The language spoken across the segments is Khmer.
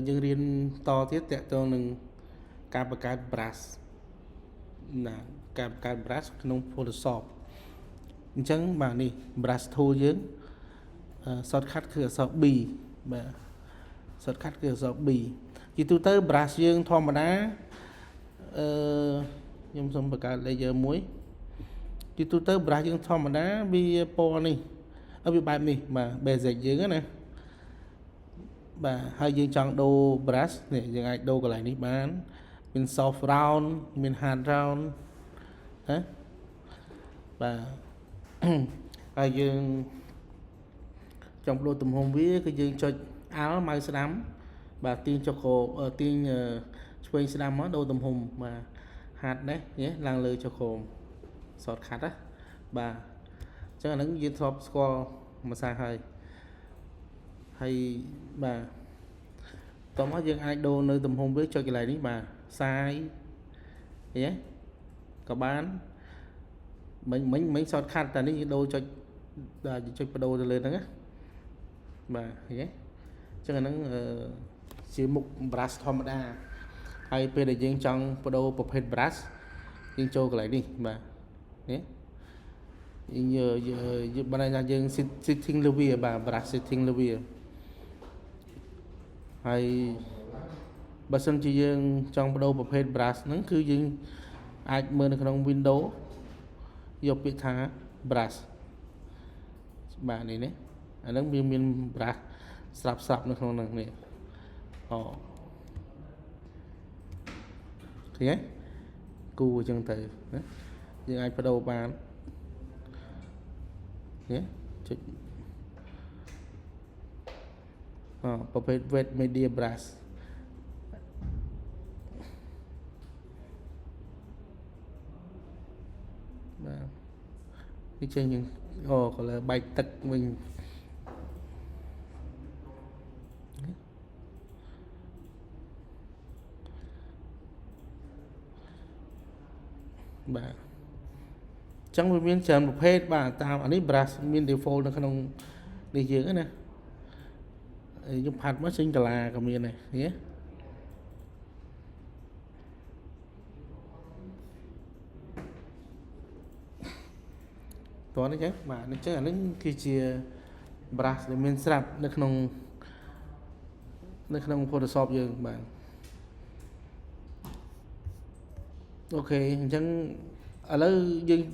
យើងរៀនតទៀតតកតងនឹងការបង្កើត brush ណាការបង្កើត brush ក្នុង Photoshop អញ្ចឹងបាទនេះ brush tool យើងshortcut គឺអក្សរ B បាទ shortcut គឺអក្សរ B ជាទូទៅ brush យើងធម្មតាខ្ញុំសូមបង្កើត layer មួយជាទូទៅ brush យើងធម្មតាវាពណ៌នេះវាបែបនេះបាទ basic យើងណាបាទហើយយើងចង់ដូរ brush នេះយើងអាចដូរកន្លែងនេះបានមាន soft round មាន hard round ណាបាទហើយយើងចង់បដូរទំហំវាគឺយើងចុច Alt ម៉ៅស្ដាំបាទទាញចុចក្រោមទាញឆ្វេងស្ដាំមកដូរទំហំបាទ hard នេះឡើងលើចុចក្រោម shortcut ណាបាទអញ្ចឹងអាហ្នឹងយើងធ្លាប់ស្គាល់មួយសារហើយបាទតោះមកយើងអាចដូរនៅទំហំវាចុចកន្លែងនេះបាទផ្សាយឃើញទេក៏បានមិញ shortcut តែនេះយើងដូរចុចបដូរទៅលើហ្នឹងណាបាទឃើញទេអញ្ចឹងអាហ្នឹងជាមុខ brush ធម្មតាហើយពេលដែលយើងចង់បដូរប្រភេទ brush យើងចូលកន្លែងនេះបាទនេះយើងបានថាយើង setting លើវាបាទ brush setting លើវាហើយបើសិនជាយើងចង់បដូរប្រភេទ brush ហ្នឹងគឺយើងអាចមើលនៅក្នុង window យកពាក្យថា brush បាទនេះអាហ្នឹងវាមាន brush ស្រាប់នៅក្នុងហ្នឹងនេះឃើញទេគូអញ្ចឹងទៅណាយើងអាចបដូរបាននេះចុចប្រភេទ wet media brush បាទនេះចេញយើងcolor បែកទឹកវិញបាទអញ្ចឹងវាមានច្រើនប្រភេទបាទតាមអានេះ brush មាន default នៅក្នុងនេះយើងណាយើងផាត់មកចេញកាឡាក៏មានដែរនេះតោះនេះចឹងបាទអញ្ចឹងអានេះគឺជា brush ដែលមានស្រាប់នៅក្នុង Photoshop យើងបាទអូខេអញ្ចឹងឥឡូវ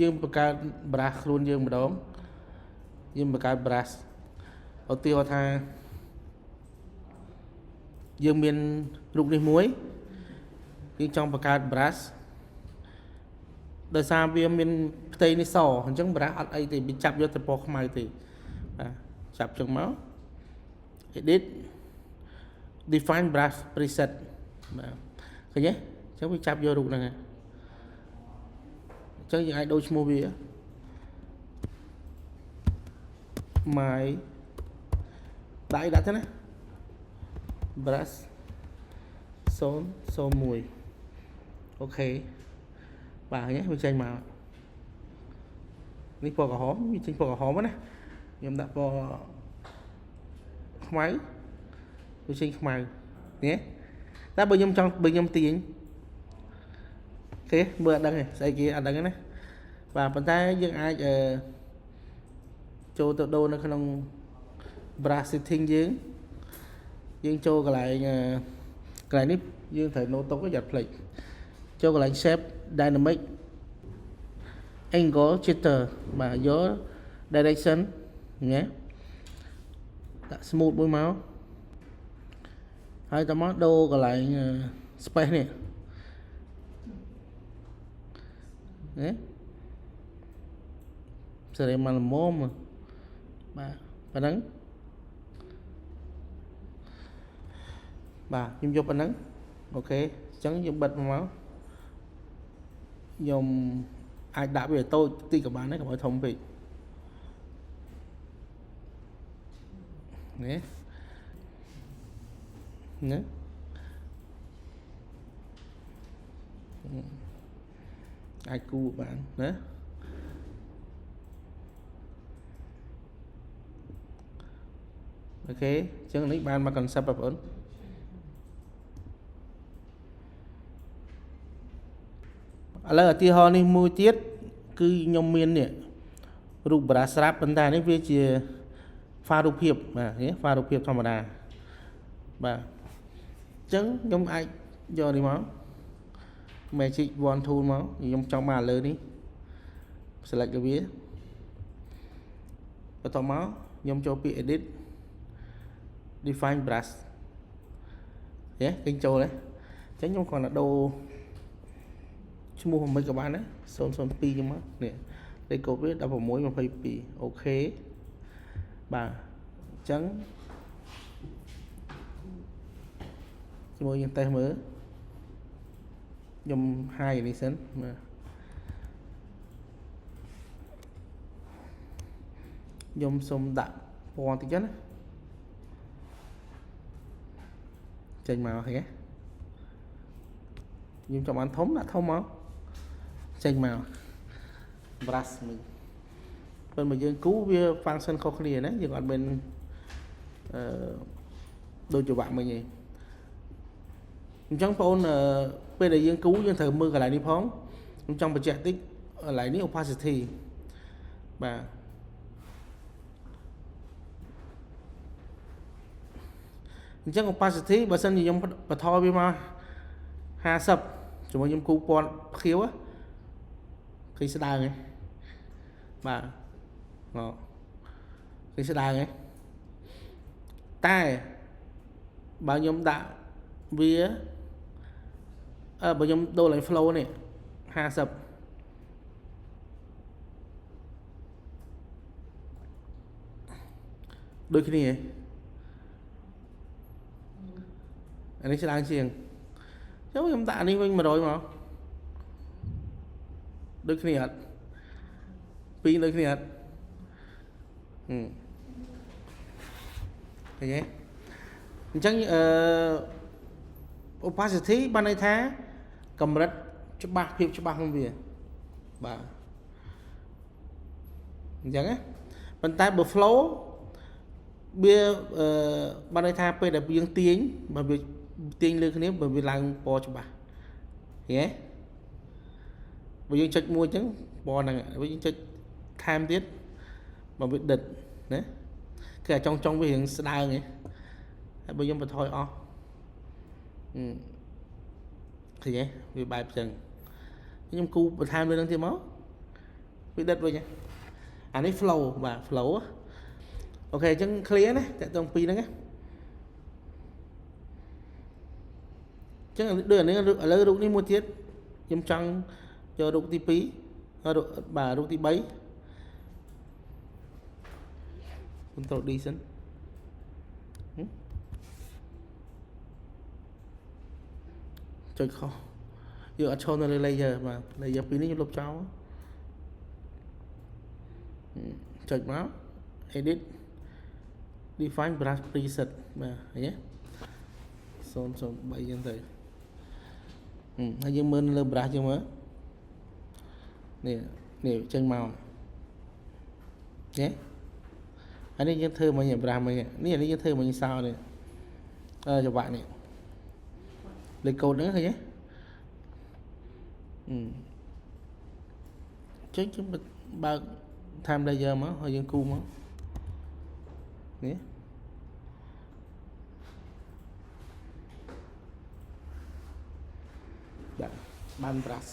យើងបង្កើត brush ខ្លួនយើងម្ដងយើងបង្កើត brush ឧទាហរណ៍ថាយើងមានរូបនេះមួយយើងចង់បង្កើត brush ដោយសារវាមានផ្ទៃនេះសអញ្ចឹង brush អត់អីទេវាចាប់យកតែពណ៌ខ្មៅទេបាទចាប់ចឹងមក edit define brush preset បាទឃើញទេអញ្ចឹងវាចាប់យករូបហ្នឹងហើយអញ្ចឹងយើងអាចដូរឈ្មោះវា my ដាក់ទៅណា brush 001អូខេបាទហ្នឹងវាចេញមកនេះពណ៌ក្រហមវាចេញពណ៌ក្រហមណាខ្ញុំដាក់ពណ៌ខ្មៅវាចេញខ្មៅនេះតែបើខ្ញុំទាញអូខេមើលអត់ដឹងទេស្អីគេអត់ដឹងណាបាទប៉ុន្តែយើងអាចចូលទៅដូរនៅក្នុង brush setting យើងចូលកន្លែងនេះយើងត្រូវ note ទុកយ៉ាត់ភ្លេចចូលកន្លែង shape dynamic angle jitter បាទយក direction ណាដាក់ smooth មួយមកហើយតមកដូរកន្លែង space នេះណាសេរីមកល្មមបាទប៉ុណ្ណឹងបាទខ្ញុំយកប៉ុណ្ណឹងអូខេអញ្ចឹងយើងបិទមកខ្ញុំអាចដាក់វាតូចតិចក៏បានដែរកុំឲ្យធំពេកនេះអាចគូបានណាអូខេអញ្ចឹងនេះបានមក concept បងប្អូន ឥឡូវឧទាហរណ៍នេះមួយទៀតគឺខ្ញុំមាននេះរូប brush ស្រាប់ប៉ុន្តែនេះវាជាហ្វារូបភាពបាទហ្វារូបភាពធម្មតាបាទអញ្ចឹងខ្ញុំអាចយកនេះមក magic wand tool មកខ្ញុំចង់បានលើនេះ select វាបន្ទាប់មកខ្ញុំចូលពី edit define brush ឃើញចូលហើយអញ្ចឹងខ្ញុំគ្រាន់តែដូរឈ្មោះមិនក៏បានដែរ002ចឹងមកនេះលេខកូដវា1622អូខេបាទអញ្ចឹងជាមួយយើងតេស្តមើលខ្ញុំ high នេះសិនបាទខ្ញុំសុំដាក់ពណ៌តិចណាចេញមកឃើញទេខ្ញុំចង់បានធំដាក់ធំមកចេញមក brush មិញប៉ុន្តែយើងគូវា function ខុសគ្នាណាយើងអត់មានដូចច្បាប់មិញទេអញ្ចឹងបងប្អូនពេលដែលយើងគូយើងត្រូវមើលកន្លែងនេះផងខ្ញុំចង់បញ្ជាក់តិចកន្លែងនេះ opacity បាទអញ្ចឹង opacity បើសិនជាខ្ញុំបន្ថយវាមក50ជាមួយខ្ញុំគូពណ៌ខៀវឃើញស្ដើងហ៎បាទឃើញស្ដើងហ៎តែបើខ្ញុំដាក់វាបើខ្ញុំដូរឡើង flow នេះ50ដូចគ្នាអានេះស្ដើងជាងចុះខ្ញុំដាក់អានេះវិញ100មកដូចគ្នាអត់ពីរដូចគ្នាអត់ឃើញទេអញ្ចឹងopacity បានន័យថាកម្រិតច្បាស់ភាពច្បាស់ក្នុងវាបាទអញ្ចឹងណាប៉ុន្តែបើ flow វាបានន័យថាពេលដែលយើងទាញបើវាទាញលើគ្នាបើវាឡើងពណ៌ច្បាស់ឃើញទេបើយើងចុចមួយអញ្ចឹងពណ៌ហ្នឹងបើយើងចុចថែមទៀតបើវាដិតណាគឺអាចចង់វារៀងស្ដើងហ៎ហើយបើយើងបន្ថយអស់ឃើញទេវាបែបអញ្ចឹងខ្ញុំគូបន្ថែមលើនឹងទៀតមកវាដិតវិញអានេះ flow បាទ flow អូខេអញ្ចឹង clear ណាតើតើពីរហ្នឹងណាអញ្ចឹងដូចអានេះឥឡូវរូបនេះមួយទៀតខ្ញុំចង់យករូបទី2បាទរូបទី3 Control D សិនចុចខុសយកអត់ឈរនៅលើ layer បាទ layer ពីរនេះខ្ញុំលុបចោលចុចមក edit define brush preset បាទឃើញទេ003ចឹងទៅហើយយើងមើលលើ brush យើងមើលនេះចេញមកទេអានេះយើងធ្វើមិញ brush មិញនេះយើងធ្វើមិញសោនេះច្បាក់នេះលេខកូដហ្នឹងឃើញទេចុចខ្ញុំបើក time layer មកហើយយើងគូមកនេះដាក់បាន brush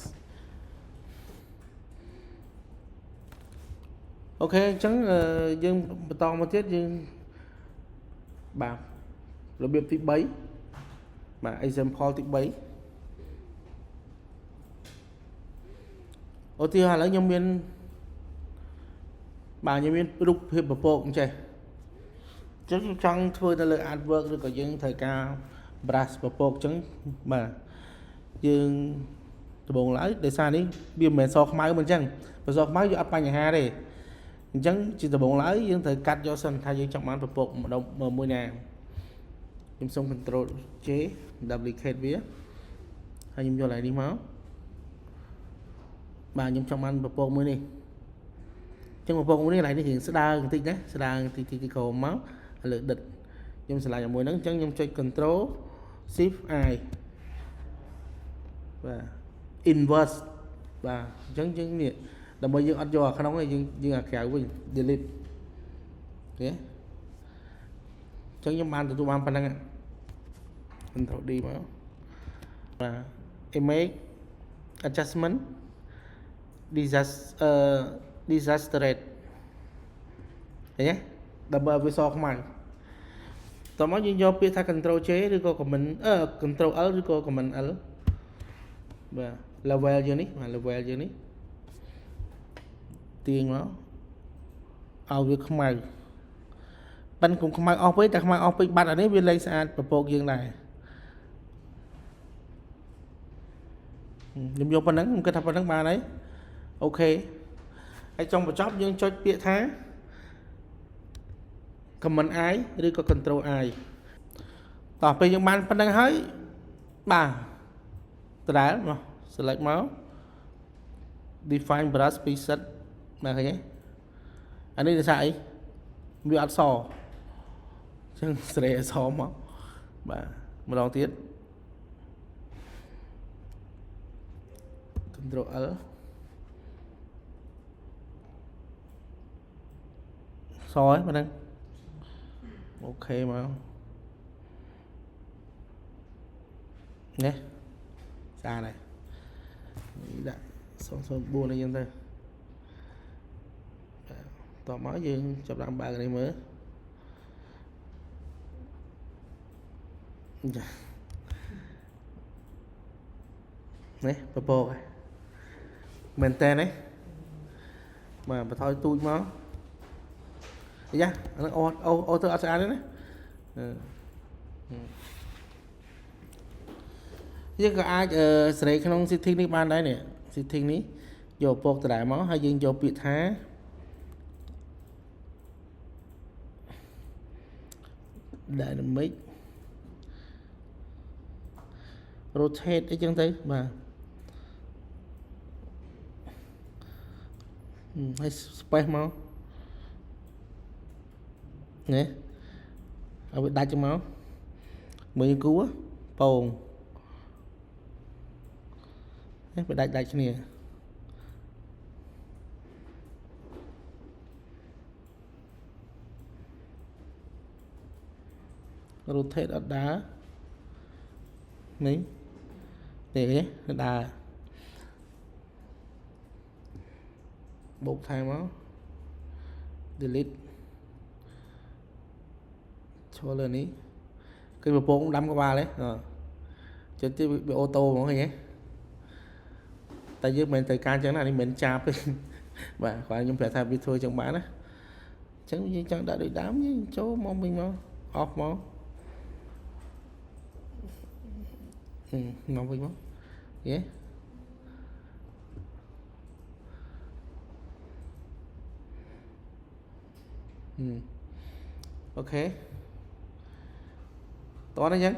អូខេអញ្ចឹងយើងបន្តមកទៀតយើងបាទរបៀបទី3បាទ example ទី3ឧទាហរណ៍ឥឡូវខ្ញុំមានបាទខ្ញុំមានរូបភាពពពកអញ្ចឹងខ្ញុំចង់ធ្វើនៅលើ artwork ឬក៏យើងត្រូវការ brush ពពកអញ្ចឹងបាទយើងដំបូងឡើយដោយសារនេះវាមិនមែនសខ្មៅមិនអញ្ចឹងបើសខ្មៅយើងអត់បញ្ហាទេអញ្ចឹងជាដំបូងឡើយយើងត្រូវកាត់យកសិនថាយើងចង់បានពពកម្ដងមួយណាខ្ញុំសុំ Control J duplicate វាហើយខ្ញុំយកឡើងនេះមកបាទខ្ញុំចង់បានពពកមួយនេះអញ្ចឹងពពកមួយនេះកន្លែងនេះរៀងស្ដើងបន្តិចណាស្ដើងទីក្រោមមកលើដិតខ្ញុំឆ្លាញ់មួយហ្នឹងអញ្ចឹងខ្ញុំចុច Control Shift I បាទ inverse và chẳng chẳng nè đầm bây giờ ăn giò khăn nóng này nhưng à kéo với delete thế chẳng như bàn tụi bạn phần năng mình thổi đi mà và image adjustment disaster rate thấy nhé double với so không mạnh tao nói như do biết thay control chế rồi có comment control L rồi có comment L và level như này mà level như này tiền nó ao việc không mạnh bên cũng không mạnh officeแต่không mạnh office bạn ở đây viên lấy sàn và bộ dương này dùng vô phần nắng cái thằng phần nắng ba đấy ok hay trong một job dương cho bịa tháng comment ai rồi có control aiต่อไปยังมันphần nắng hơi bà từ đá mà select máu define brush preset mà thấy nhé anh đây là sai bị ăn sò chẳng sẽ sò mà bà một đầu tiên control L soi mà đang ok mà nhé xa này đã xong buồn này dân thôi tỏ máu dương chụp làm ba cái này mới đấy popo này mình tên đấy mà thôi tôi máu đi ra nó ô tôi ăn đấy chứ có ai sẽ không setting này ban đấy nè setting ní vô bột đại máu hay dương vô bị thá dynamic rotate ấy chẳng thấy mà hay space máu nè ở bị đai trong máu mình cứu á bồn phải đai cho nè rotate ở đá mấy để đá bột thay máu delete cho lên ý cái bộ cũng đâm qua ba đấy rồi chứ bị ô tô mọi người nhé tại vì mình tới can chẳng là đi mình chạp và khoảng những phải thay bị thôi trong bán á chẳng như chẳng đã được đám với chỗ mong mình mà off máu mong mình máu yeah ok to đấy nhé